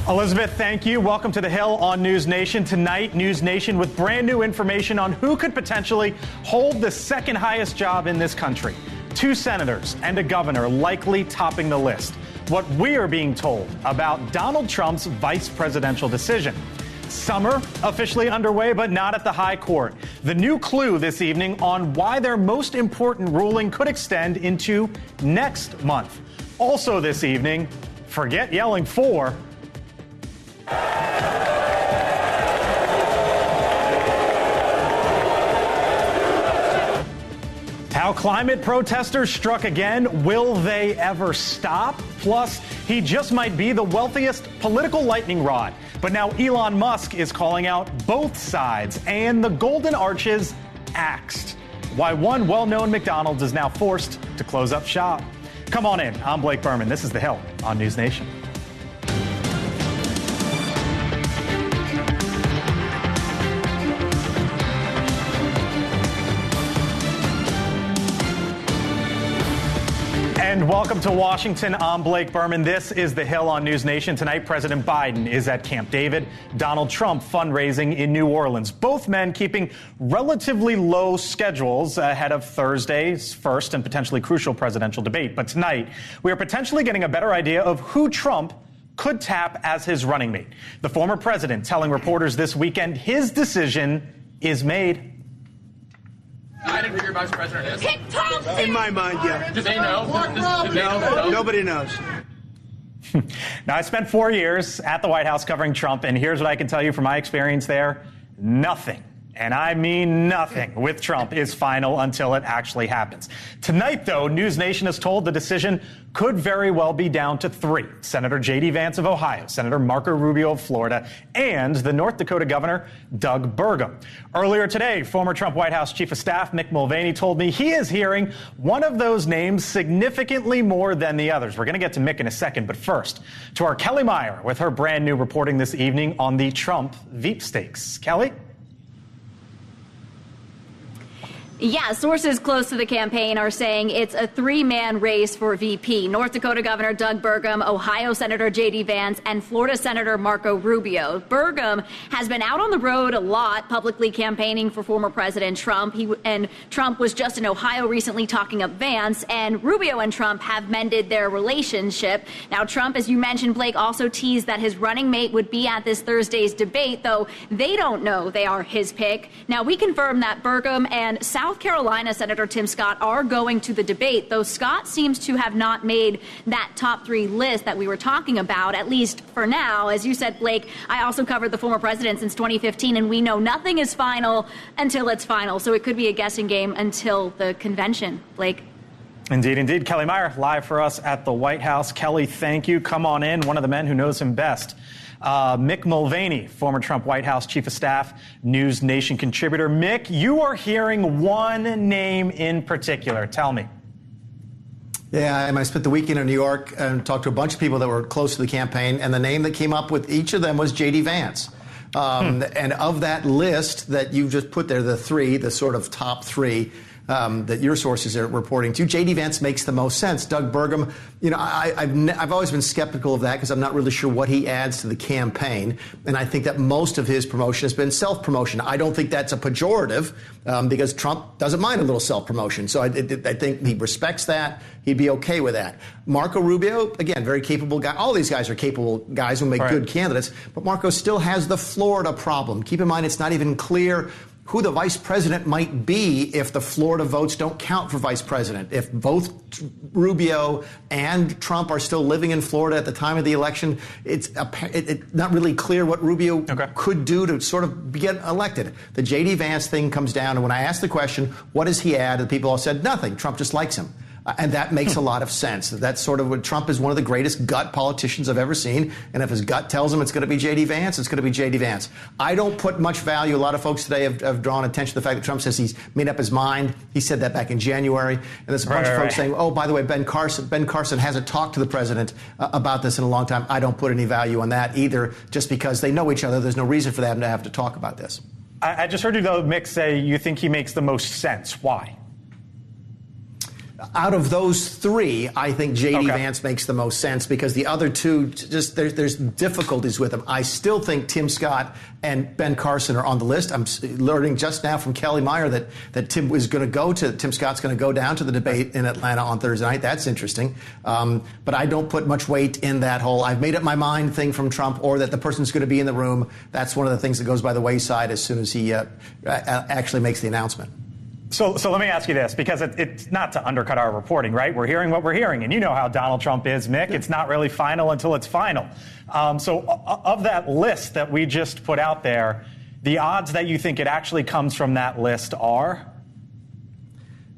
Elizabeth, thank you. Welcome to The Hill on NewsNation. Tonight, NewsNation with brand new information on who could potentially hold the second highest job in this country. 2 senators and a governor likely topping the list. What we are being told about Donald Trump's vice presidential decision. Summer officially underway, but not at the high court. The new clue this evening on why their most important ruling could extend into next month. Also this evening, forget yelling for. How climate protesters struck again. Will they ever stop? Plus, he just might be the wealthiest political lightning rod. But now Elon Musk is calling out both sides, and the Golden Arches axed. Why one well-known McDonald's is now forced to close up shop. Come on in. I'm Blake Berman. This is The Hill on NewsNation. And welcome to Washington. I'm Blake Berman. This is The Hill on NewsNation. Tonight, President Biden is at Camp David. Donald Trump fundraising in New Orleans. Both men keeping relatively low schedules ahead of Thursday's first and potentially crucial presidential debate. But tonight, we are potentially getting a better idea of who Trump could tap as his running mate. The former president telling reporters this weekend his decision is made. I didn't figure vice president is. Pick Thompson! In my mind, yeah. Do they know? No, nobody knows. Now, I spent 4 years at the White House covering Trump, and here's what I can tell you from my experience there. Nothing, and I mean nothing, with Trump is final until it actually happens. Tonight, though, NewsNation is told the decision could very well be down to 3. Senator J.D. Vance of Ohio, Senator Marco Rubio of Florida, and the North Dakota Governor Doug Burgum. Earlier today, former Trump White House Chief of Staff Mick Mulvaney told me he is hearing one of those names significantly more than the others. We're going to get to Mick in a second, but first, to our Kelly Meyer with her brand new reporting this evening on the Trump Veep Stakes. Kelly? Yeah, sources close to the campaign are saying it's a 3-man race for VP. North Dakota Governor Doug Burgum, Ohio Senator J.D. Vance, and Florida Senator Marco Rubio. Burgum has been out on the road a lot, publicly campaigning for former President Trump. Trump was just in Ohio recently talking up Vance, and Rubio and Trump have mended their relationship. Now, Trump, as you mentioned, Blake, also teased that his running mate would be at this Thursday's debate, though they don't know they are his pick. Now, we confirmed that Burgum and South Carolina Senator Tim Scott are going to the debate, though Scott seems to have not made that top 3 list that we were talking about, at least for now. As you said, Blake, I also covered the former president since 2015, and we know nothing is final until it's final. So it could be a guessing game until the convention. Blake? Indeed, indeed. Kelly Meyer, live for us at the White House. Kelly, thank you. Come on in. One of the men who knows him best. Mick Mulvaney, former Trump White House Chief of Staff, NewsNation contributor. Mick, you are hearing one name in particular. Tell me. Yeah, I spent the weekend in New York and talked to a bunch of people that were close to the campaign, and the name that came up with each of them was J.D. Vance. And of that list that you just put there, the 3, the sort of top 3, that your sources are reporting to, J.D. Vance makes the most sense. Doug Burgum, you know, I've always been skeptical of that because I'm not really sure what he adds to the campaign. And I think that most of his promotion has been self-promotion. I don't think that's a pejorative because Trump doesn't mind a little self-promotion. So I think he respects that. He'd be okay with that. Marco Rubio, again, very capable guy. All these guys are capable guys who make good candidates. But Marco still has the Florida problem. Keep in mind, it's not even clear who the vice president might be if the Florida votes don't count for vice president. If both Rubio and Trump are still living in Florida at the time of the election, it's not really clear what Rubio could do to sort of get elected. The J.D. Vance thing comes down, and when I asked the question, what does he add? The people all said nothing. Trump just likes him. And that makes a lot of sense. That's sort of what Trump is one of the greatest gut politicians I've ever seen. And if his gut tells him it's going to be J.D. Vance, it's going to be J.D. Vance. I don't put much value. A lot of folks today have drawn attention to the fact that Trump says he's made up his mind. He said that back in January. And there's a bunch of folks saying, oh, by the way, Ben Carson hasn't talked to the president about this in a long time. I don't put any value on that either, just because they know each other. There's no reason for them to have to talk about this. I just heard you, though, Mick, say you think he makes the most sense. Why? out of those three, I think J.D. Vance makes the most sense because the other two, just there's difficulties with them. I still think Tim Scott and Ben Carson are on the list. I'm learning just now from Kelly Meyer that Tim Scott's going to go down to the debate in Atlanta on Thursday night. That's interesting. But I don't put much weight in that whole I've made up my mind thing from Trump or that the person's going to be in the room. That's one of the things that goes by the wayside as soon as he actually makes the announcement. So let me ask you this, because it's not to undercut our reporting, right? We're hearing what we're hearing, and you know how Donald Trump is, Mick. It's not really final until it's final. So of that list that we just put out there, the odds that you think it actually comes from that list are?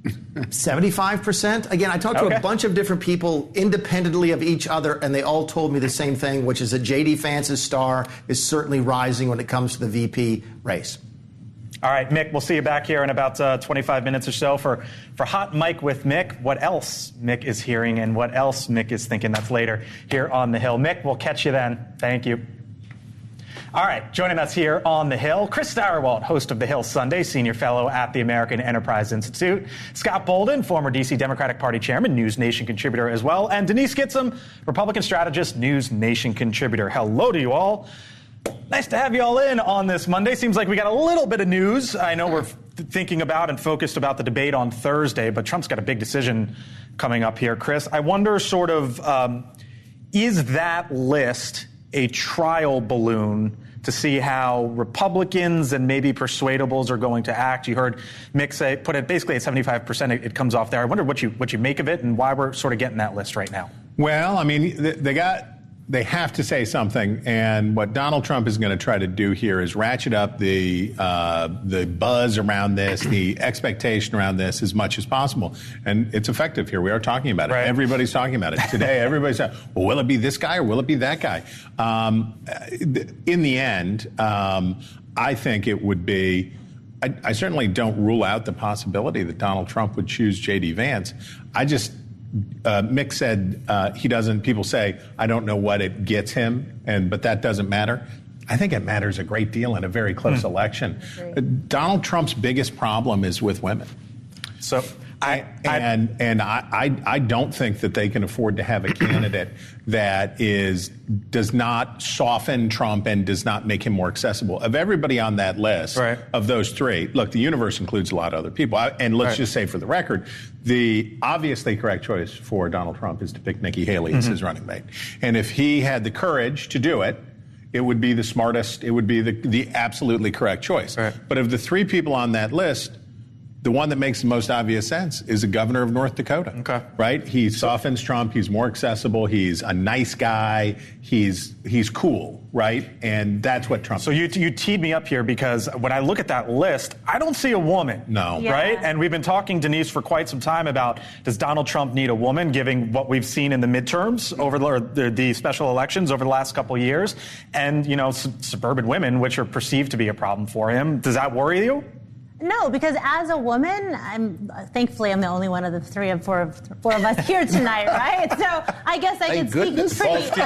75%. Again, I talked to a bunch of different people independently of each other, and they all told me the same thing, which is that J.D. Vance's star is certainly rising when it comes to the VP race. All right, Mick, we'll see you back here in about 25 minutes or so for Hot Mike with Mick. What else Mick is hearing and what else Mick is thinking, that's later here on The Hill. Mick, we'll catch you then. Thank you. All right, joining us here on The Hill, Chris Starrewalt, host of The Hill Sunday, senior fellow at the American Enterprise Institute. Scott Bolden, former D.C. Democratic Party chairman, NewsNation contributor as well. And Denise Gitsham, Republican strategist, NewsNation contributor. Hello to you all. Nice to have you all in on this Monday. Seems like we got a little bit of news. I know we're thinking about and focused about the debate on Thursday, but Trump's got a big decision coming up here. Chris, I wonder sort of, is that list a trial balloon to see how Republicans and maybe persuadables are going to act? You heard Mick put it basically at 75%. It comes off there. I wonder what you make of it and why we're sort of getting that list right now. Well, I mean, they have to say something, and what Donald Trump is going to try to do here is ratchet up the buzz around this, the expectation around this as much as possible. And it's effective here. We are talking about it. Right. Everybody's talking about it. Today, everybody's saying, well, will it be this guy or will it be that guy? In the end, I think it would be, I certainly don't rule out the possibility that Donald Trump would choose J.D. Vance. Mick said he doesn't. People say, I don't know what it gets him, but that doesn't matter. I think it matters a great deal in a very close election. Donald Trump's biggest problem is with women. So I don't think that they can afford to have a candidate that does not soften Trump and does not make him more accessible. Of everybody on that list, of those three, look, the universe includes a lot of other people. And let's just say for the record, the obviously correct choice for Donald Trump is to pick Nikki Haley as his running mate. And if he had the courage to do it, it would be the smartest, it would be the absolutely correct choice. But of the three people on that list, the one that makes the most obvious sense is the governor of North Dakota. Right? He softens Trump. He's more accessible. He's a nice guy. He's cool, right? And that's what Trump. So you teed me up here because when I look at that list, I don't see a woman. No. Yeah. Right? And we've been talking, Denise, for quite some time about does Donald Trump need a woman, given what we've seen in the midterms over the special elections over the last couple of years, and suburban women, which are perceived to be a problem for him. Does that worry you? No, because as a woman, thankfully I'm the only one of the four of us here tonight, right? So I guess I can speak pretty.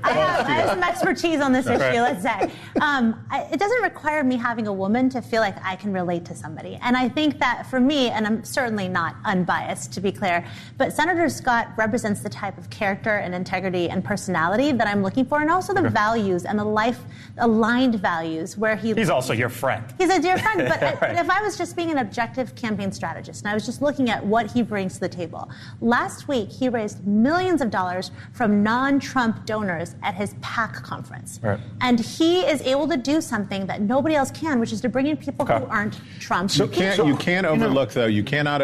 I have some expertise on this issue, let's say. It doesn't require me having a woman to feel like I can relate to somebody, and I think that for me, and I'm certainly not unbiased to be clear, but Senator Scott represents the type of character and integrity and personality that I'm looking for, and also the values and the life-aligned values where he's also your friend. He's a dear friend, but if I was just being an objective campaign strategist and I was just looking at what he brings to the table, last week he raised millions of dollars from non-Trump donors at his PAC conference. And he is able to do something that nobody else can, which is to bring in people who aren't Trump. So you can't overlook, though, you cannot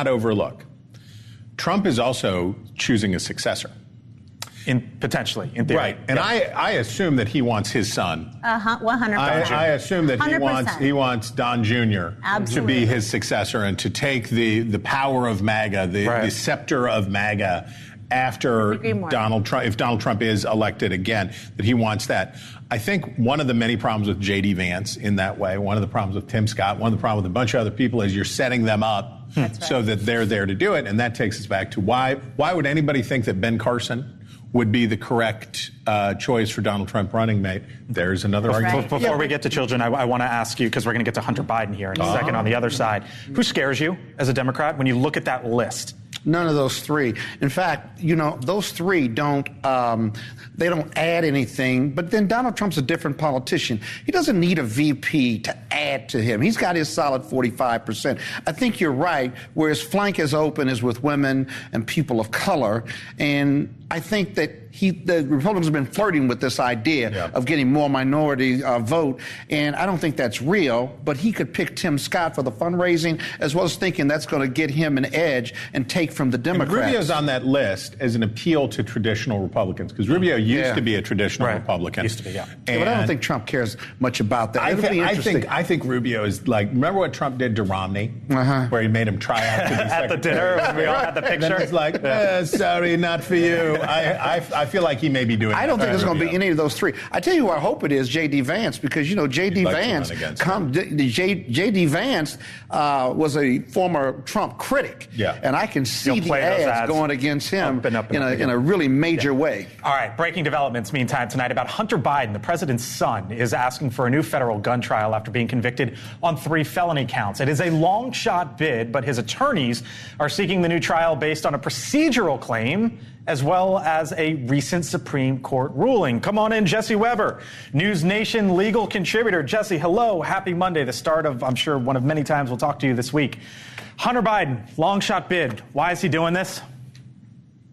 overlook. Trump is also choosing a successor. Potentially, in theory. Right. And I assume that he wants his son. 100%. I assume that 100%. he wants Don Jr. to be his successor and to take the power of MAGA, the scepter of MAGA after Donald Trump, if Donald Trump is elected again, that he wants that. I think one of the many problems with J.D. Vance in that way, one of the problems with Tim Scott, one of the problems with a bunch of other people is you're setting them up so that they're there to do it. And that takes us back to why would anybody think that Ben Carson would be the correct choice for Donald Trump running mate. There's another argument. Before we get to children, I want to ask you, because we're going to get to Hunter Biden here in a second on the other side. Who scares you as a Democrat when you look at that list? None of those three. In fact, those three don't add anything. But then Donald Trump's a different politician. He doesn't need a VP to add to him. He's got his solid 45%. I think you're right. Where his flank is open is with women and people of color. And I think that the Republicans have been flirting with this idea of getting more minority vote, and I don't think that's real, but he could pick Tim Scott for the fundraising, as well as thinking that's going to get him an edge and take from the Democrats. And Rubio's on that list as an appeal to traditional Republicans, because Rubio used to be a traditional Republican. Used to be, but I don't think Trump cares much about that. I think Rubio is like, remember what Trump did to Romney, where he made him try out to be at the dinner when we all had the picture. And he's like, sorry, not for you. I feel like he may be doing. I don't think there's going to be any of those three. I tell you, what I hope it is J.D. Vance, because J.D. Vance, J.D. Vance was a former Trump critic, and I can see the ads going against him in a really major way. All right, breaking developments. Meantime, tonight about Hunter Biden, the president's son, is asking for a new federal gun trial after being convicted on 3 felony counts. It is a long shot bid, but his attorneys are seeking the new trial based on a procedural claim as well as a recent Supreme Court ruling. Come on in, Jesse Weber, NewsNation legal contributor. Jesse, hello. Happy Monday, the start of, I'm sure, one of many times we'll talk to you this week. Hunter Biden, long shot bid. Why is he doing this?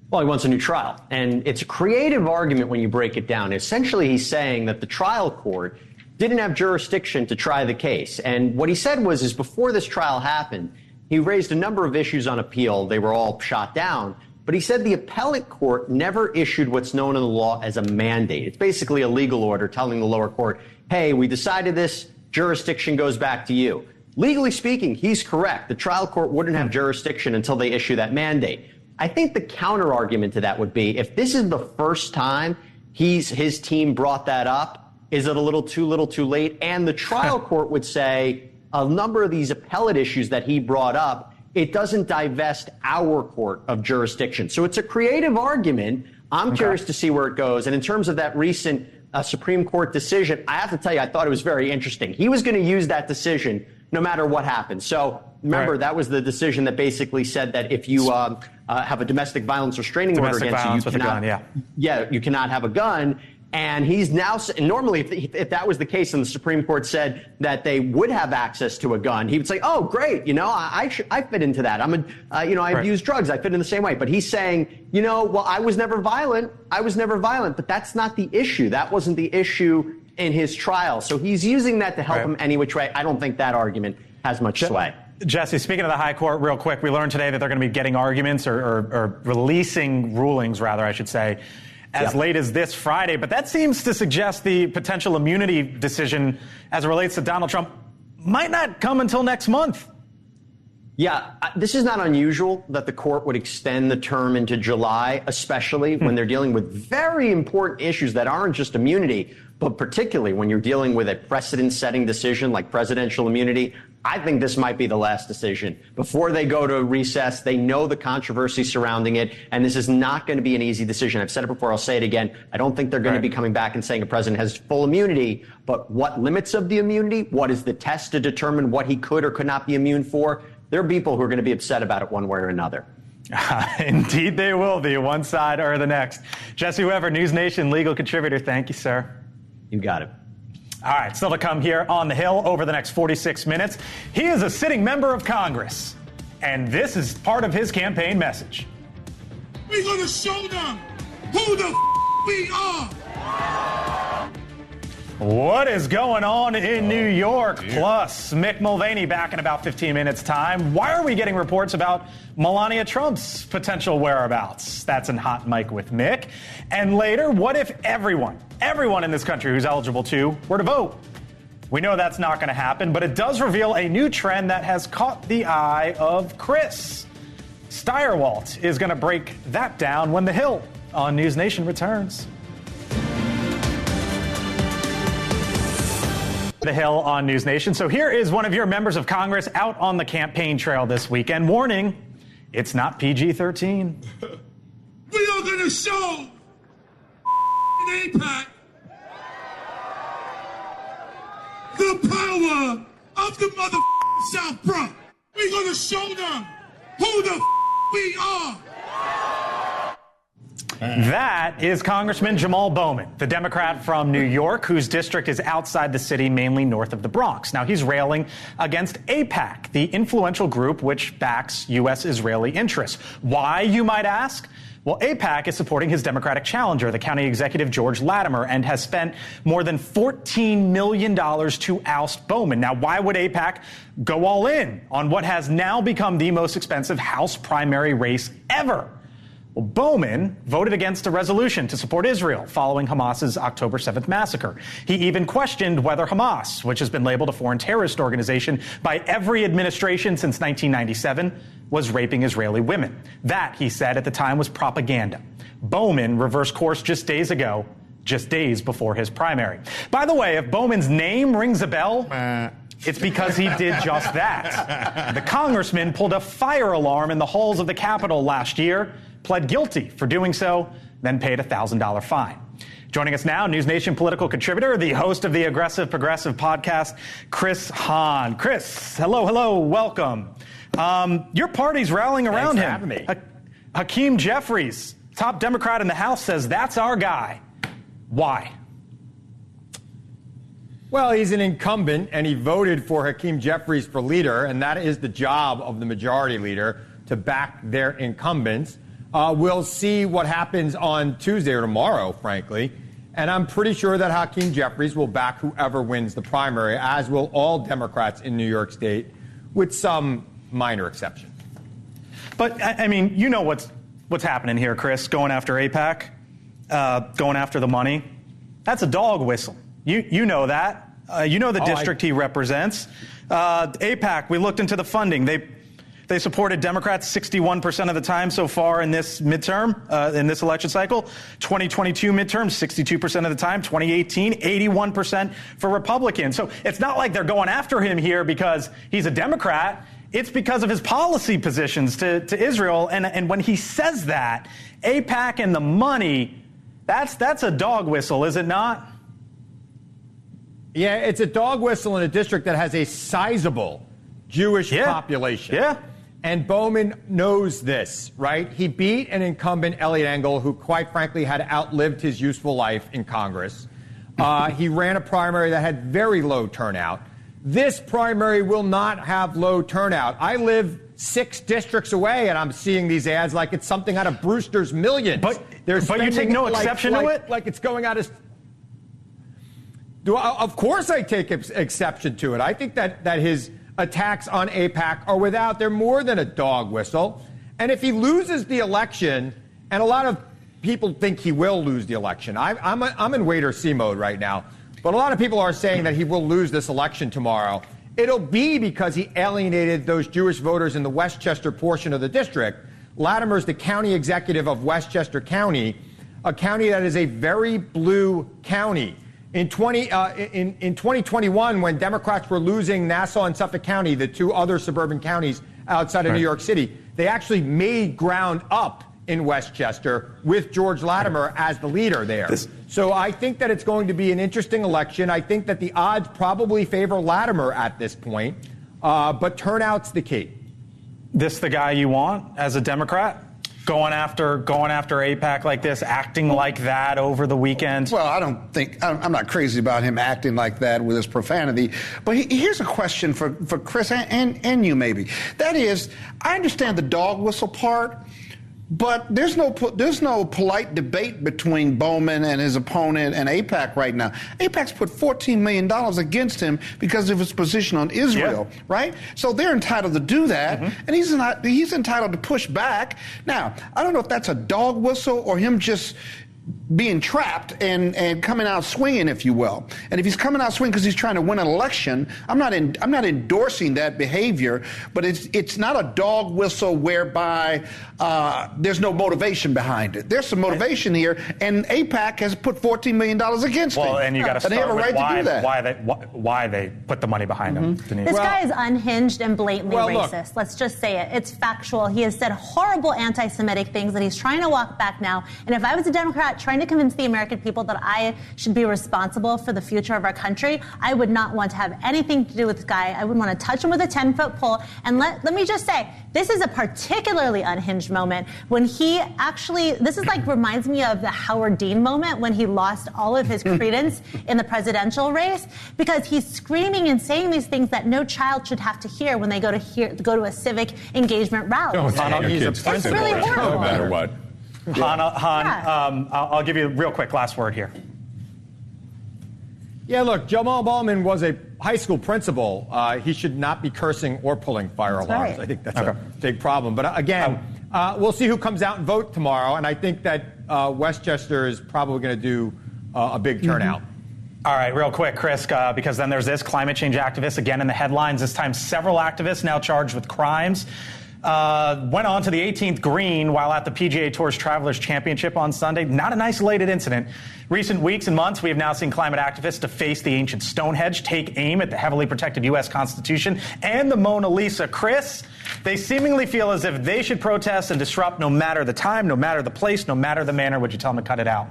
Well, he wants a new trial. And it's a creative argument when you break it down. Essentially, he's saying that the trial court didn't have jurisdiction to try the case. And what he said is before this trial happened, he raised a number of issues on appeal. They were all shot down. But he said the appellate court never issued what's known in the law as a mandate. It's basically a legal order telling the lower court, hey, we decided this, jurisdiction goes back to you. Legally speaking, he's correct. The trial court wouldn't have jurisdiction until they issue that mandate. I think the counter argument to that would be, if this is the first time his team brought that up, is it a little too late? And the trial court would say a number of these appellate issues that he brought up, it doesn't divest our court of jurisdiction. So it's a creative argument. I'm curious to see where it goes. And in terms of that recent Supreme Court decision, I have to tell you, I thought it was very interesting. He was going to use that decision no matter what happened. So remember, that was the decision that basically said that if you have a domestic violence restraining order against you, you cannot have a gun. And he's now, normally, if that was the case and the Supreme Court said that they would have access to a gun, he would say, oh, great, I fit into that. I abuse drugs. I fit in the same way. But he's saying, well, I was never violent. But that's not the issue. That wasn't the issue in his trial. So he's using that to help him any which way. I don't think that argument has much sway. Jesse, speaking of the high court, real quick, we learned today that they're going to be getting arguments or releasing rulings, rather, I should say, as late as this Friday. But that seems to suggest the potential immunity decision as it relates to Donald Trump might not come until next month. Yeah, this is not unusual that the court would extend the term into July, especially when they're dealing with very important issues that aren't just immunity, but particularly when you're dealing with a precedent-setting decision like presidential immunity. I think this might be the last decision. Before they go to recess, they know the controversy surrounding it, and this is not going to be an easy decision. I've said it before, I'll say it again. I don't think they're going to be coming back and saying a president has full immunity, but what limits of the immunity? What is the test to determine what he could or could not be immune for? There are people who are going to be upset about it one way or another. Indeed they will be, one side or the next. Jesse Weber, NewsNation legal contributor. Thank you, sir. You got it. All right, still to come here on the Hill over the next 46 minutes. He is a sitting member of Congress, and this is part of his campaign message. We're going to show them who the we are. What is going on in New York? Plus, Mick Mulvaney back in about 15 minutes' time. Why are we getting reports about Melania Trump's potential whereabouts? That's in Hot Mic with Mick. And later, what if everyone in this country who's eligible to were to vote? We know that's not going to happen, but it does reveal a new trend that has caught the eye of Chris. Steyerwalt is going to break that down when The Hill on NewsNation returns. The Hill on NewsNation. So here is one of your members of Congress out on the campaign trail this weekend. Warning, it's not PG-13. We are going to show AIPAC the power of the motherfucking South Bronx. We're gonna show them who the we are. That is Congressman Jamal Bowman, the Democrat from New York, whose district is outside the city, mainly north of the Bronx. Now, he's railing against AIPAC, the influential group which backs U.S.-Israeli interests. Why, you might ask? Well, AIPAC is supporting his Democratic challenger, the county executive George Latimer, and has spent more than $14 million to oust Bowman. Now, why would AIPAC go all in on what has now become the most expensive House primary race ever? Well, Bowman voted against a resolution to support Israel following Hamas's October 7th massacre. He even questioned whether Hamas, which has been labeled a foreign terrorist organization by every administration since 1997, was raping Israeli women. That, he said at the time, was propaganda. Bowman reversed course just days ago, just days before his primary. By the way, if Bowman's name rings a bell, it's because he did just that. The congressman pulled a fire alarm in the halls of the Capitol last year, pled guilty for doing so, then paid a $1,000 fine. Joining us now, NewsNation political contributor, the host of the Aggressive Progressive podcast, Chris Hahn. Chris, hello, welcome. Your party's rallying around him. Thanks for having me. Hakeem Jeffries, top Democrat in the House, says that's our guy. Why? Well, he's an incumbent, and he voted for Hakeem Jeffries for leader, and that is the job of the majority leader, to back their incumbents. We'll see what happens on Tuesday or tomorrow, frankly. And I'm pretty sure that Hakeem Jeffries will back whoever wins the primary, as will all Democrats in New York State, with some minor exception. But, I mean, you know what's happening here, Chris, going after AIPAC, going after the money. That's a dog whistle. You know that. You know the district he represents. AIPAC, we looked into the funding. They supported Democrats 61% of the time so far in this midterm, in this election cycle. 2022 midterm, 62% of the time. 2018, 81% for Republicans. So it's not like they're going after him here because he's a Democrat. It's because of his policy positions to Israel. And when he says that, AIPAC and the money, that's a dog whistle, is it not? Yeah, it's a dog whistle in a district that has a sizable Jewish population. Yeah. And Bowman knows this, right? He beat an incumbent, Eliot Engel, who quite frankly had outlived his useful life in Congress. He ran a primary that had very low turnout. This primary will not have low turnout. I live 6 districts away, and I'm seeing these ads like it's something out of Brewster's Millions. But you take no exception to it? Like it's going out of... Of course I take exception to it. I think that his attacks on AIPAC are without, they're more than a dog whistle. And if he loses the election, and a lot of people think he will lose the election. I'm in wait or see mode right now. But a lot of people are saying that he will lose this election tomorrow. It'll be because he alienated those Jewish voters in the Westchester portion of the district. Latimer's the county executive of Westchester County, a county that is a very blue county. In 2021, when Democrats were losing Nassau and Suffolk County, the 2 other suburban counties outside of New York City, they actually made ground up in Westchester with George Latimer as the leader there. So I think that it's going to be an interesting election. I think that the odds probably favor Latimer at this point, but turnout's the key. This the guy you want as a Democrat? Going after AIPAC like this, acting like that over the weekend? Well, I'm not crazy about him acting like that with his profanity. But here's a question for Chris and you maybe. That is, I understand the dog whistle part, but there's no polite debate between Bowman and his opponent and AIPAC right now. AIPAC's put $14 million against him because of his position on Israel, right? So they're entitled to do that, and he's entitled to push back. Now, I don't know if that's a dog whistle or him just being trapped and coming out swinging, if you will. And if he's coming out swinging because he's trying to win an election, I'm not endorsing that behavior, but it's not a dog whistle whereby there's no motivation behind it. There's some motivation here, and AIPAC has put $14 million against him. Well, and you got to start they have a right with to do that. why they put the money behind him. This guy is unhinged and blatantly racist. Let's just say it. It's factual. He has said horrible anti-Semitic things that he's trying to walk back now. And if I was a Democrat trying to convince the American people that I should be responsible for the future of our country, I would not want to have anything to do with this guy. I wouldn't want to touch him with a 10-foot pole. And let me just say, this is a particularly unhinged moment when he actually, this is like reminds me of the Howard Dean moment when he lost all of his credence in the presidential race, because he's screaming and saying these things that no child should have to hear when they go to a civic engagement rally. It's really horrible. No matter what. I'll give you a real quick last word here. Yeah, look, Jamal Bowman was a high school principal. He should not be cursing or pulling fire alarms. Right. I think that's a big problem. But again, we'll see who comes out and vote tomorrow. And I think that Westchester is probably going to do a big turnout. All right, real quick, Chris, because then there's this climate change activist again in the headlines. This time, several activists now charged with crimes. Went on to the 18th green while at the PGA Tour's Travelers Championship on Sunday. Not an isolated incident. Recent weeks and months, we have now seen climate activists deface the ancient Stonehenge, take aim at the heavily protected U.S. Constitution and the Mona Lisa. Chris, they seemingly feel as if they should protest and disrupt no matter the time, no matter the place, no matter the manner. Would you tell them to cut it out?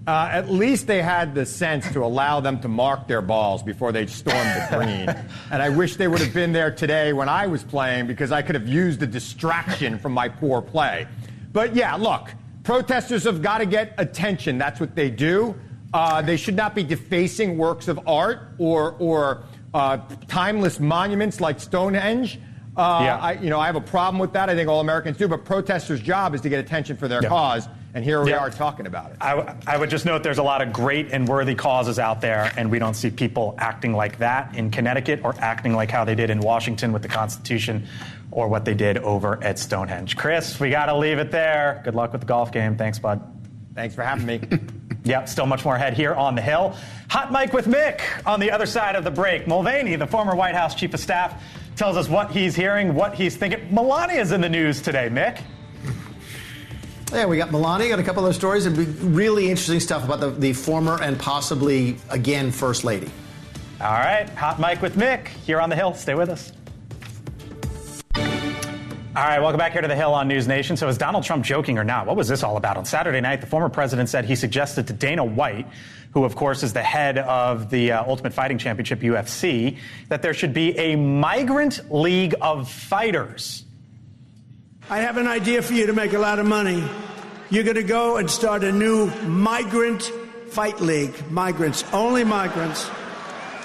At least they had the sense to allow them to mark their balls before they stormed the green. And I wish they would have been there today when I was playing, because I could have used the distraction from my poor play. But yeah, look, protesters have got to get attention. That's what they do. They should not be defacing works of art or timeless monuments like Stonehenge. I have a problem with that. I think all Americans do. But protesters' job is to get attention for their cause. And here we are talking about it. I would just note there's a lot of great and worthy causes out there, and we don't see people acting like that in Connecticut or acting like how they did in Washington with the Constitution or what they did over at Stonehenge. Chris, we got to leave it there. Good luck with the golf game. Thanks, bud. Thanks for having me. Yep, still much more ahead here on the Hill. Hot Mic with Mick on the other side of the break. Mulvaney, the former White House chief of staff, tells us what he's hearing, what he's thinking. Melania's in the news today, Mick. Yeah, we got Melania, got a couple of stories, and really interesting stuff about the former and possibly, again, First Lady. All right, Hot Mic with Mick here on the Hill. Stay with us. All right, welcome back here to the Hill on NewsNation. So is Donald Trump joking or not? What was this all about? On Saturday night, the former president said he suggested to Dana White, who, of course, is the head of the Ultimate Fighting Championship, UFC, that there should be a migrant league of fighters. I have an idea for you to make a lot of money. You're going to go and start a new migrant fight league. Migrants, only migrants.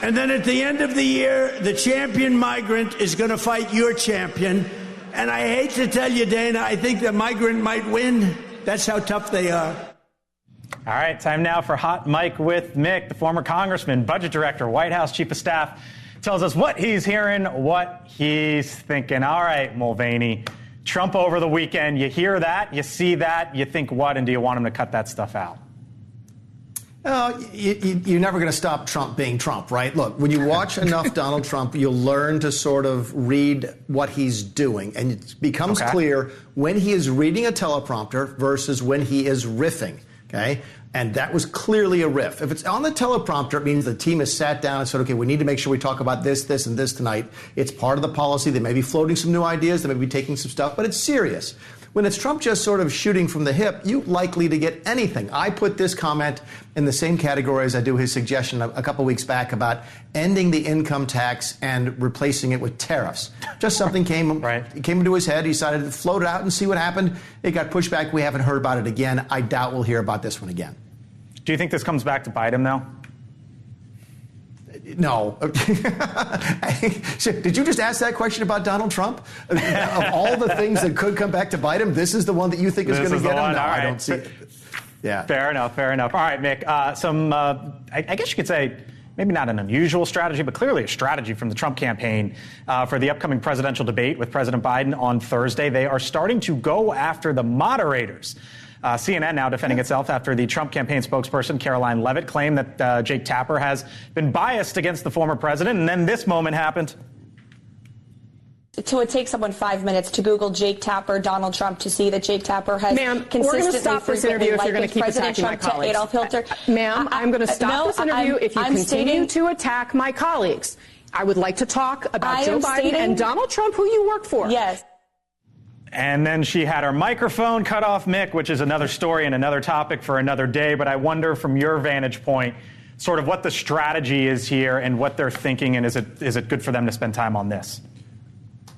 And then at the end of the year, the champion migrant is going to fight your champion. And I hate to tell you, Dana, I think the migrant might win. That's how tough they are. All right, time now for Hot Mic with Mick, the former congressman, budget director, White House chief of staff, tells us what he's hearing, what he's thinking. All right, Mulvaney. Trump over the weekend, you hear that, you see that, you think what, and do you want him to cut that stuff out? You're never going to stop Trump being Trump, right? Look, when you watch enough Donald Trump, you'll learn to sort of read what he's doing. And it becomes clear when he is reading a teleprompter versus when he is riffing, okay? And that was clearly a riff. If it's on the teleprompter, it means the team has sat down and said, okay, we need to make sure we talk about this, this, and this tonight. It's part of the policy. They may be floating some new ideas. They may be taking some stuff, but it's serious. When it's Trump just sort of shooting from the hip, you're likely to get anything. I put this comment in the same category as I do his suggestion a couple weeks back about ending the income tax and replacing it with tariffs. Just something came into his head. He decided to float it out and see what happened. It got pushed back. We haven't heard about it again. I doubt we'll hear about this one again. Do you think this comes back to bite him, though? No. Did you just ask that question about Donald Trump? Of all the things that could come back to bite him, this is the one that you think is going to get him? No, I don't see it. Yeah. Fair enough. All right, Mick. I guess you could say, maybe not an unusual strategy, but clearly a strategy from the Trump campaign for the upcoming presidential debate with President Biden on Thursday. They are starting to go after the moderators. CNN now defending itself after the Trump campaign spokesperson, Caroline Leavitt, claimed that Jake Tapper has been biased against the former president. And then this moment happened. So it takes someone 5 minutes to Google Jake Tapper, Donald Trump, to see that Jake Tapper has consistently, we're going to stop this interview if you're going to keep attacking my colleagues. Adolf Hitler. Ma'am, I'm going to stop this interview if you continue to attack my colleagues. I would like to talk about Joe Biden and Donald Trump, who you work for. Yes. And then she had her microphone cut off, Mick, which is another story and another topic for another day. But I wonder, from your vantage point, sort of what the strategy is here and what they're thinking, and is it good for them to spend time on this?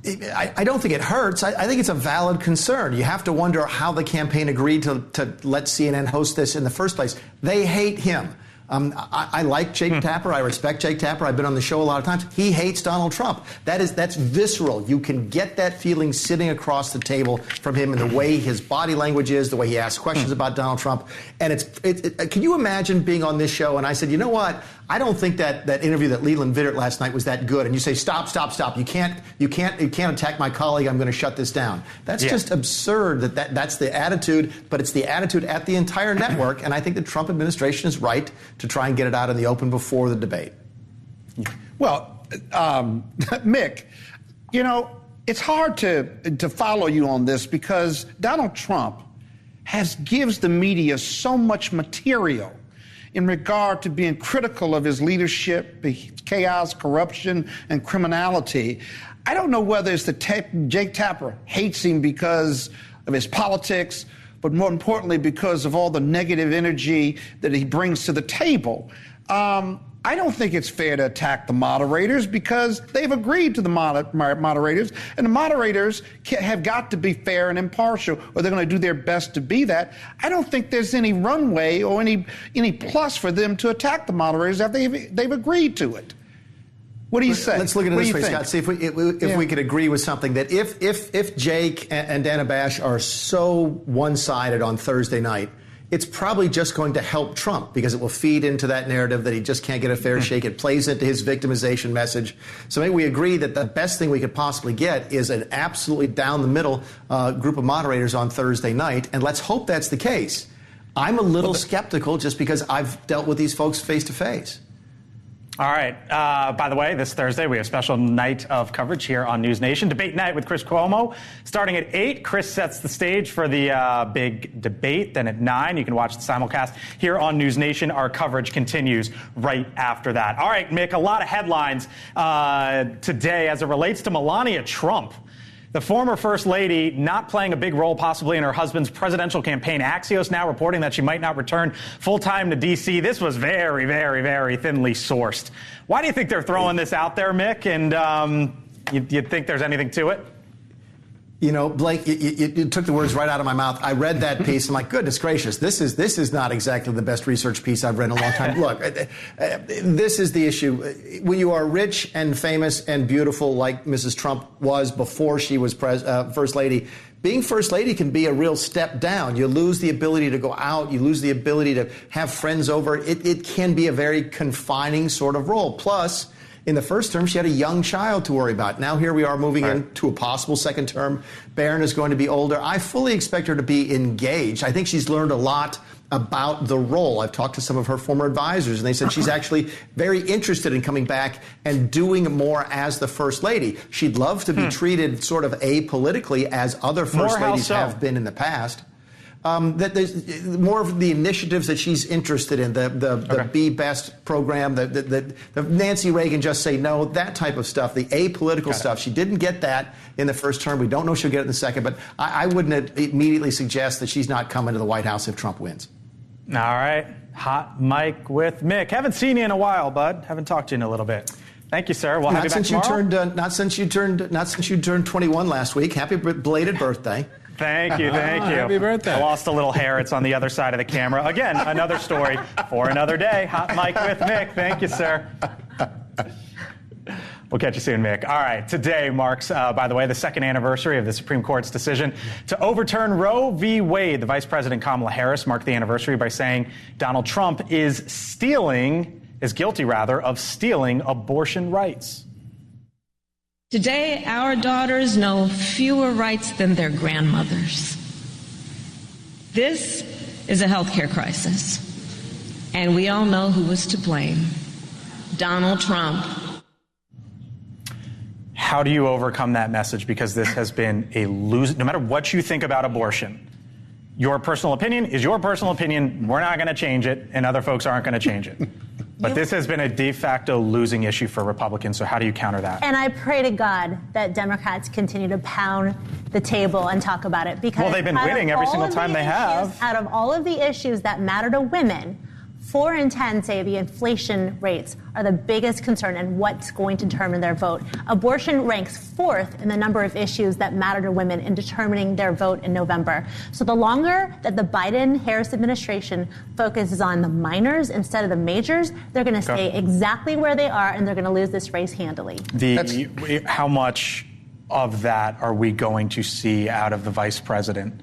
I don't think it hurts. I think it's a valid concern. You have to wonder how the campaign agreed to let CNN host this in the first place. They hate him. I like Jake Tapper. I respect Jake Tapper. I've been on the show a lot of times. He hates Donald Trump. That's visceral. You can get that feeling sitting across the table from him in the way his body language is, the way he asks questions about Donald Trump. And can you imagine being on this show and I said, you know what? I don't think that interview that Leland Vittert last night was that good. And you say, stop. You can't attack my colleague. I'm going to shut this down. That's just absurd that's the attitude, but it's the attitude at the entire network. And I think the Trump administration is right to try and get it out in the open before the debate. Well, Mick, it's hard to follow you on this because Donald Trump gives the media so much material in regard to being critical of his leadership, chaos, corruption, and criminality. I don't know whether it's Jake Tapper hates him because of his politics, but more importantly, because of all the negative energy that he brings to the table. I don't think it's fair to attack the moderators because they've agreed to the moderators, and the moderators have got to be fair and impartial, or they're going to do their best to be that. I don't think there's any runway or any plus for them to attack the moderators after they've agreed to it. What do you say? Let's look at it this way, Scott. See if we could agree with something that if Jake and Dana Bash are so one-sided on Thursday night, it's probably just going to help Trump because it will feed into that narrative that he just can't get a fair shake. It plays into his victimization message. So maybe we agree that the best thing we could possibly get is an absolutely down-the-middle group of moderators on Thursday night, and let's hope that's the case. I'm a little skeptical just because I've dealt with these folks face-to-face. All right. By the way, this Thursday, we have a special night of coverage here on NewsNation. Debate night with Chris Cuomo. Starting at 8, Chris sets the stage for the big debate. Then at 9, you can watch the simulcast here on NewsNation. Our coverage continues right after that. All right, Mick, a lot of headlines today as it relates to Melania Trump. The former First Lady not playing a big role possibly in her husband's presidential campaign. Axios now reporting that she might not return full-time to D.C. This was very, very, very thinly sourced. Why do you think they're throwing this out there, Mick? And you think there's anything to it? You know, Blake, you took the words right out of my mouth. I read that piece. I'm like, goodness gracious, this is not exactly the best research piece I've read in a long time. Look, this is the issue. When you are rich and famous and beautiful like Mrs. Trump was before she was First Lady, being First Lady can be a real step down. You lose the ability to go out. You lose the ability to have friends over. It can be a very confining sort of role. Plus, in the first term, she had a young child to worry about. Now here we are moving into a possible second term. Barron is going to be older. I fully expect her to be engaged. I think she's learned a lot about the role. I've talked to some of her former advisors, and they said she's actually very interested in coming back and doing more as the First Lady. She'd love to be treated sort of apolitically as other First Ladies have been in the past. That there's more of the initiatives that she's interested in, the Be Best program, the Nancy Reagan Just Say No, that type of stuff, the apolitical stuff. She didn't get that in the first term. We don't know if she'll get it in the second, but I wouldn't immediately suggest that she's not coming to the White House if Trump wins. All right. Hot mic with Mick. Haven't seen you in a while, bud. Haven't talked to you in a little bit. Thank you, sir. We'll have you back tomorrow. Not since you turned 21 last week. Happy belated birthday. Thank you. Happy birthday. I lost a little hair. It's on the other side of the camera. Again, another story for another day. Hot mic with Mick. Thank you, sir. We'll catch you soon, Mick. All right. Today marks, by the way, the second anniversary of the Supreme Court's decision to overturn Roe v. Wade. The Vice President Kamala Harris marked the anniversary by saying Donald Trump is guilty of stealing abortion rights. Today, our daughters know fewer rights than their grandmothers. This is a healthcare crisis, and we all know who was to blame: Donald Trump. How do you overcome that message? Because this has been a lose. No matter what you think about abortion, your personal opinion is your personal opinion. We're not going to change it, and other folks aren't going to change it. But this has been a de facto losing issue for Republicans, so how do you counter that? And I pray to God that Democrats continue to pound the table and talk about it. Because well, they've been winning every single time they have. Out of all of the issues that matter to women, 4 in 10 say the inflation rates are the biggest concern and what's going to determine their vote. Abortion ranks 4th in the number of issues that matter to women in determining their vote in November. So the longer that the Biden-Harris administration focuses on the minors instead of the majors, they're going to stay exactly where they are, and they're going to lose this race handily. How much of that are we going to see out of the vice president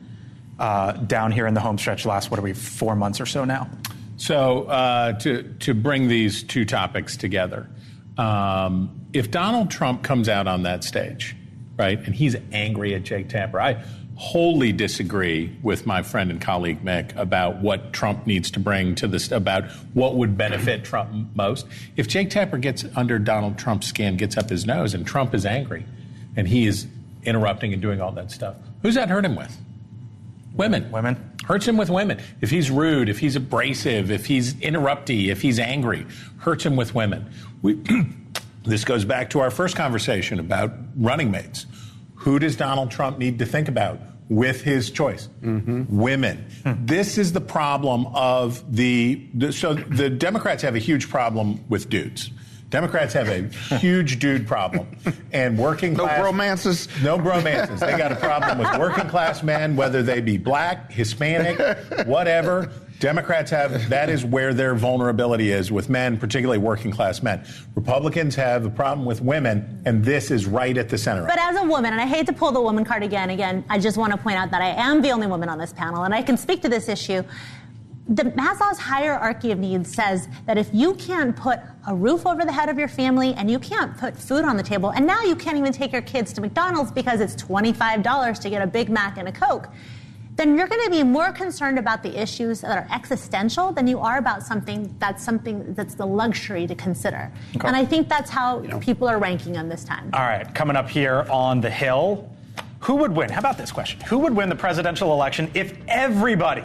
down here in the home stretch last, 4 months or so now? So to bring these two topics together, if Donald Trump comes out on that stage, right, and he's angry at Jake Tapper, I wholly disagree with my friend and colleague Mick about what Trump needs to bring to this, about what would benefit Trump most. If Jake Tapper gets under Donald Trump's skin, gets up his nose, and Trump is angry, and he is interrupting and doing all that stuff, who's that hurt him with? Women. Hurts him with women. If he's rude, if he's abrasive, if he's interrupty, if he's angry, hurts him with women. This goes back to our first conversation about running mates. Who does Donald Trump need to think about with his choice? Women. This is the problem of so the Democrats have a huge problem with dudes. Democrats have a huge dude problem. And working class... No bromances? No bromances. They got a problem with working class men, whether they be black, Hispanic, whatever. Democrats have, that is where their vulnerability is with men, particularly working class men. Republicans have a problem with women, and this is right at the center. But as a woman, and I hate to pull the woman card again, I just want to point out that I am the only woman on this panel, and I can speak to this issue. The Maslow's hierarchy of needs says that if you can't put a roof over the head of your family and you can't put food on the table, and now you can't even take your kids to McDonald's because it's $25 to get a Big Mac and a Coke, then you're going to be more concerned about the issues that are existential than you are about something that's the luxury to consider. Okay. And I think that's how people are ranking on this time. All right, coming up here on the Hill, who would win? How about this question? Who would win the presidential election if everybody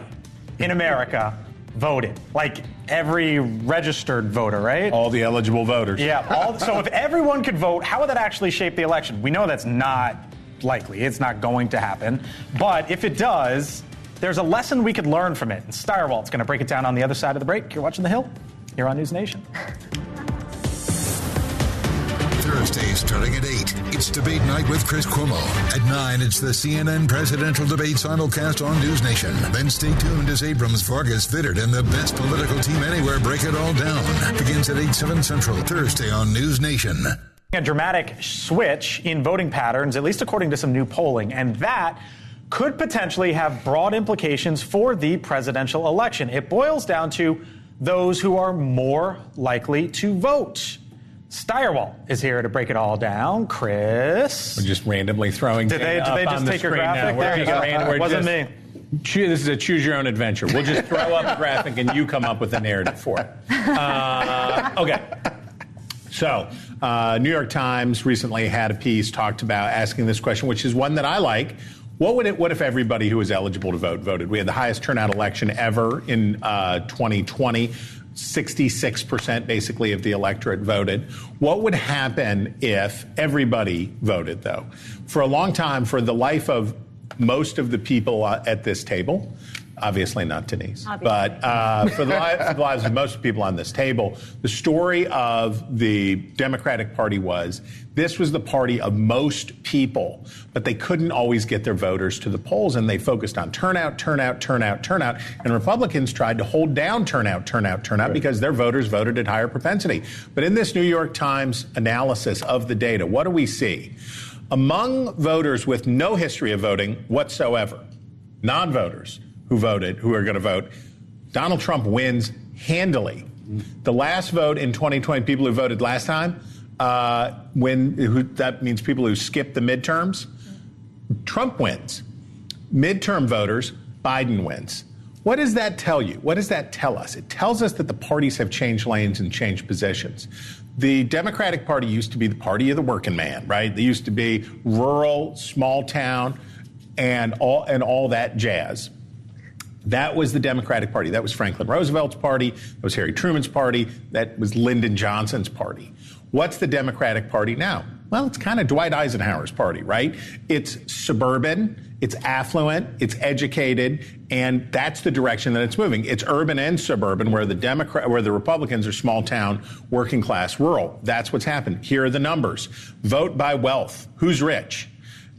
in America voted, like every registered voter, right? All the eligible voters. Yeah. So if everyone could vote, how would that actually shape the election? We know that's not likely. It's not going to happen. But if it does, there's a lesson we could learn from it. And Steyerwalt's going to break it down on the other side of the break. You're watching The Hill here on NewsNation. Thursday starting at 8. It's Debate Night with Chris Cuomo. At 9, it's the CNN presidential debate simulcast on NewsNation. Then stay tuned as Abrams, Vargas, Vittert, and the best political team anywhere break it all down. Begins at 8/7 Central, Thursday on NewsNation. A dramatic switch in voting patterns, at least according to some new polling, and that could potentially have broad implications for the presidential election. It boils down to those who are more likely to vote. Steyerwalt is here to break it all down. Chris? We're just randomly throwing Did they just take your graphic? There you go. It wasn't me. This is a choose your own adventure. We'll just throw up a graphic and you come up with a narrative for it. Okay. So, New York Times recently had a piece talked about asking this question, which is one that I like. What if everybody who was eligible to vote voted? We had the highest turnout election ever in 2020. 66% basically of the electorate voted. What would happen if everybody voted, though? For a long time, for the life of most of the people at this table, obviously not Denise, but for the lives of most people on this table, the story of the Democratic Party was this was the party of most people, but they couldn't always get their voters to the polls, and they focused on turnout, and Republicans tried to hold down turnout, right, because their voters voted at higher propensity. But in this New York Times analysis of the data, what do we see? Among voters with no history of voting whatsoever, non-voters, who are going to vote, Donald Trump wins handily. The last vote in 2020, people who voted last time, that means people who skipped the midterms, Trump wins. Midterm voters, Biden wins. What does that tell you? What does that tell us? It tells us that the parties have changed lanes and changed positions. The Democratic Party used to be the party of the working man, right? They used to be rural, small town, and all that jazz. That was the Democratic Party. That was Franklin Roosevelt's party. That was Harry Truman's party. That was Lyndon Johnson's party. What's the Democratic Party now? Well, it's kind of Dwight Eisenhower's party, right? It's suburban, it's affluent, it's educated, and that's the direction that it's moving. It's urban and suburban, where the Republicans are small town, working class, rural. That's what's happened. Here are the numbers. Vote by wealth. Who's rich?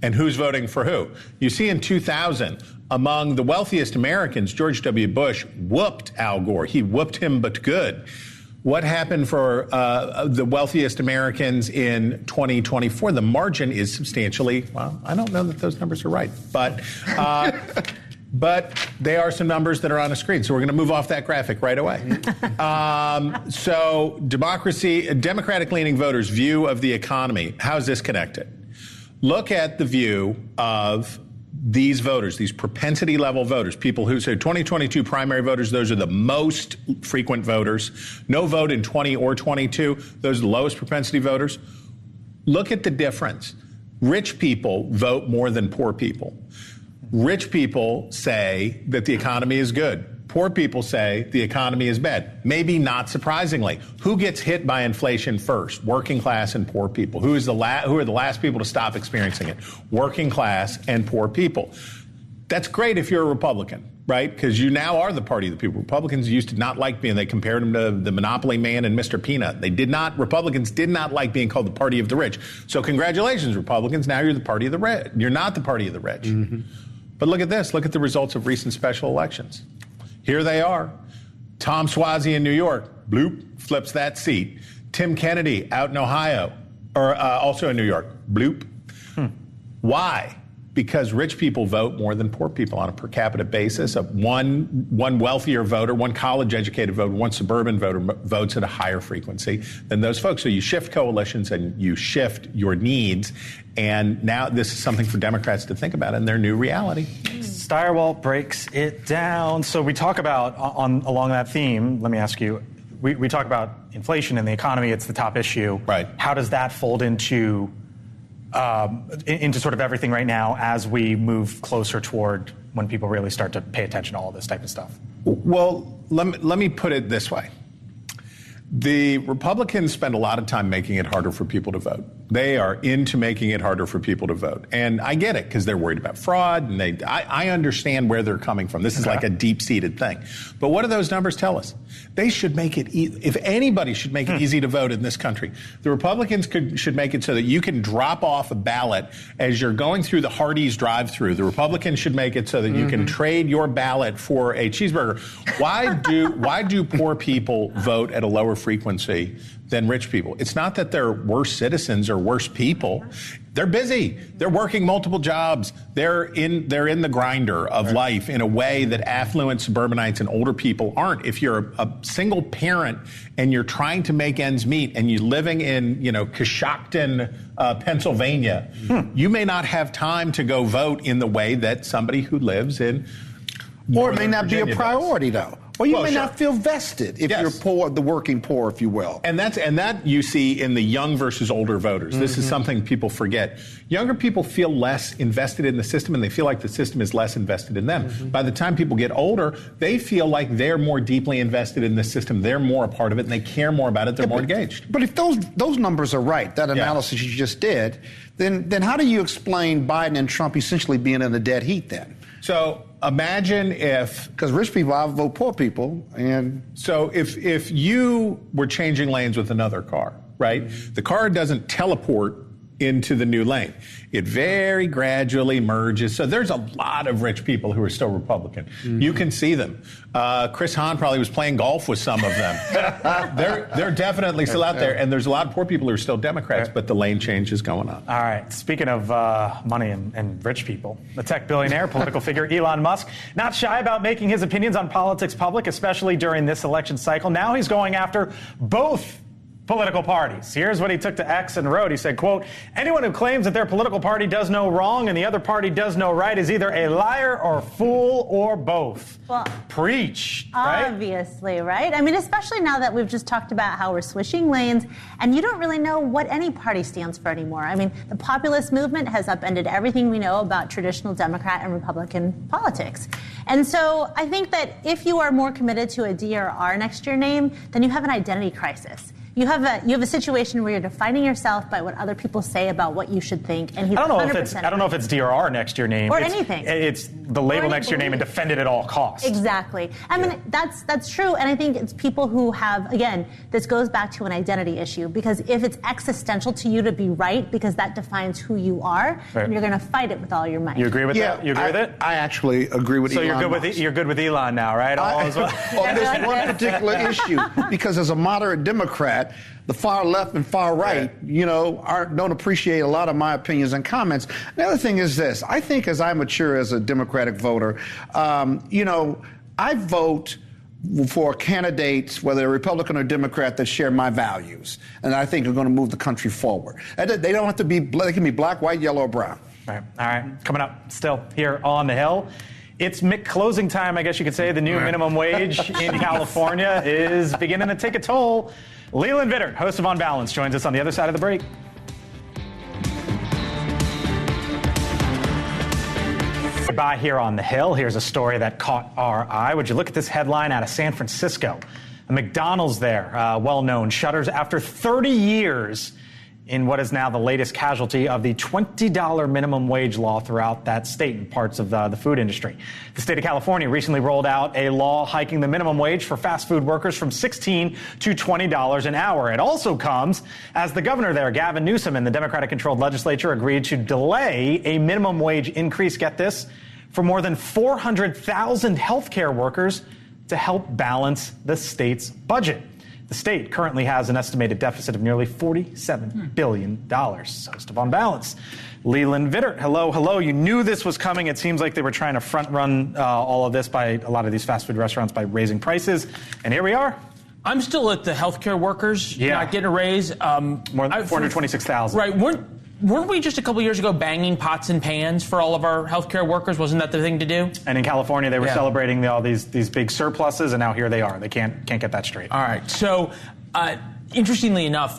And who's voting for who? You see in 2000, among the wealthiest Americans, George W. Bush whooped Al Gore. He whooped him, but good. What happened for the wealthiest Americans in 2024? The margin is substantially, well, I don't know that those numbers are right, but they are some numbers that are on a screen. So we're going to move off that graphic right away. So Democratic-leaning voters' view of the economy, how is this connected? Look at the view of these voters, these propensity level voters, people who say 2022 primary voters, those are the most frequent voters. No vote in 20 or 22, those are the lowest propensity voters. Look at the difference. Rich people vote more than poor people. Rich people say that the economy is good. Poor people say the economy is bad. Maybe not surprisingly. Who gets hit by inflation first? Working class and poor people. Who are the last people to stop experiencing it? Working class and poor people. That's great if you're a Republican, right? Because you now are the party of the people. Republicans used to not like being, they compared him to the Monopoly Man and Mr. Peanut. Republicans did not like being called the party of the rich. So congratulations, Republicans. Now you're the party of the rich. You're not the party of the rich. Mm-hmm. But look at this. Look at the results of recent special elections. Here they are. Tom Suozzi in New York, bloop, flips that seat. Tim Kennedy out in Ohio, or also in New York, bloop. Why? Because rich people vote more than poor people on a per capita basis. One wealthier voter, one college-educated voter, one suburban voter votes at a higher frequency than those folks. So you shift coalitions and you shift your needs. And now this is something for Democrats to think about in their new reality. Steyerwalt breaks it down. So we talk about, along that theme, let me ask you, we talk about inflation in the economy. It's the top issue. Right. How does that fold into sort of everything right now as we move closer toward when people really start to pay attention to all this type of stuff? Well, let me put it this way. The Republicans spend a lot of time making it harder for people to vote. They are into making it harder for people to vote. And I get it, because they're worried about fraud, and I understand where they're coming from. This is like a deep-seated thing. But what do those numbers tell us? They should make it if anybody should make it easy to vote in this country, the Republicans should make it so that you can drop off a ballot as you're going through the Hardee's drive-through. The Republicans should make it so that you can trade your ballot for a cheeseburger. Why do poor people vote at a lower frequency than rich people? It's not that they're worse citizens or worse people. They're busy. They're working multiple jobs. They're in the grinder of life in a way that affluent suburbanites and older people aren't. If you're a single parent and you're trying to make ends meet and you're living in, Coshocton, Pennsylvania, you may not have time to go vote in the way that somebody who lives in Or it may not be a priority, though. Or you may sure. not feel vested if you're poor, the working poor, if you will. And that you see in the young versus older voters. This is something people forget. Younger people feel less invested in the system, and they feel like the system is less invested in them. By the time people get older, they feel like they're more deeply invested in the system. They're more a part of it, and they care more about it. They're more engaged. But if those numbers are right, that analysis you just did, then how do you explain Biden and Trump essentially being in a dead heat then? So imagine if... Because rich people outvote poor people. And so if you were changing lanes with another car, right? The car doesn't teleport into the new lane. It very gradually merges. So there's a lot of rich people who are still Republican. You can see them. Chris Hahn probably was playing golf with some of them. They're definitely still out there. And there's a lot of poor people who are still Democrats, but the lane change is going on. All right. Speaking of money and rich people, the tech billionaire, political figure Elon Musk, not shy about making his opinions on politics public, especially during this election cycle. Now he's going after both political parties. Here's what he took to X and wrote. He said, quote, anyone who claims that their political party does no wrong and the other party does no right is either a liar or a fool or both. Well, preach, right? Obviously, right? I mean, especially now that we've just talked about how we're switching lanes and you don't really know what any party stands for anymore. I mean, the populist movement has upended everything we know about traditional Democrat and Republican politics. And so I think that if you are more committed to a D or R next to your name, then you have an identity crisis. You have a situation where you're defining yourself by what other people say about what you should think, and he's 100%. I don't know if it's DRR next to your name or it's, anything. It's the label next to your name and defend it at all costs. Exactly. I mean, that's true, and I think it's people who have, again, this goes back to an identity issue, because if it's existential to you to be right, because that defines who you are, then you're going to fight it with all your might. You agree with that? You agree with it? I actually agree with Elon. So you're good with Elon now, right? On this one particular issue, because as a moderate Democrat, the far left and far right, don't appreciate a lot of my opinions and comments. The other thing is this. I think as I mature as a Democratic voter, I vote for candidates, whether they're Republican or Democrat, that share my values and I think are going to move the country forward. They don't have to be, they can be black, white, yellow, or brown. All right. Coming up still here on the Hill. It's closing time, I guess you could say. The new minimum wage in California is beginning to take a toll. Leland Vittert, host of On Balance, joins us on the other side of the break. Goodbye here on the Hill. Here's a story that caught our eye. Would you look at this headline out of San Francisco? A McDonald's there, well-known, shutters after 30 years in what is now the latest casualty of the $20 minimum wage law throughout that state and parts of the food industry. The state of California recently rolled out a law hiking the minimum wage for fast food workers from $16 to $20 an hour. It also comes as the governor there, Gavin Newsom, and the Democratic-controlled legislature agreed to delay a minimum wage increase, get this, for more than 400,000 healthcare workers to help balance the state's budget. The state currently has an estimated deficit of nearly $47 billion. Host of On Balance, Leland Vittert. Hello. You knew this was coming. It seems like they were trying to front-run all of this by a lot of these fast food restaurants by raising prices. And here we are. I'm still at the healthcare workers not getting a raise. More than 426,000. Right. Weren't we just a couple years ago banging pots and pans for all of our healthcare workers? Wasn't that the thing to do? And in California, they were celebrating all these big surpluses, and now here they are. They can't get that straight. All right. So, interestingly enough,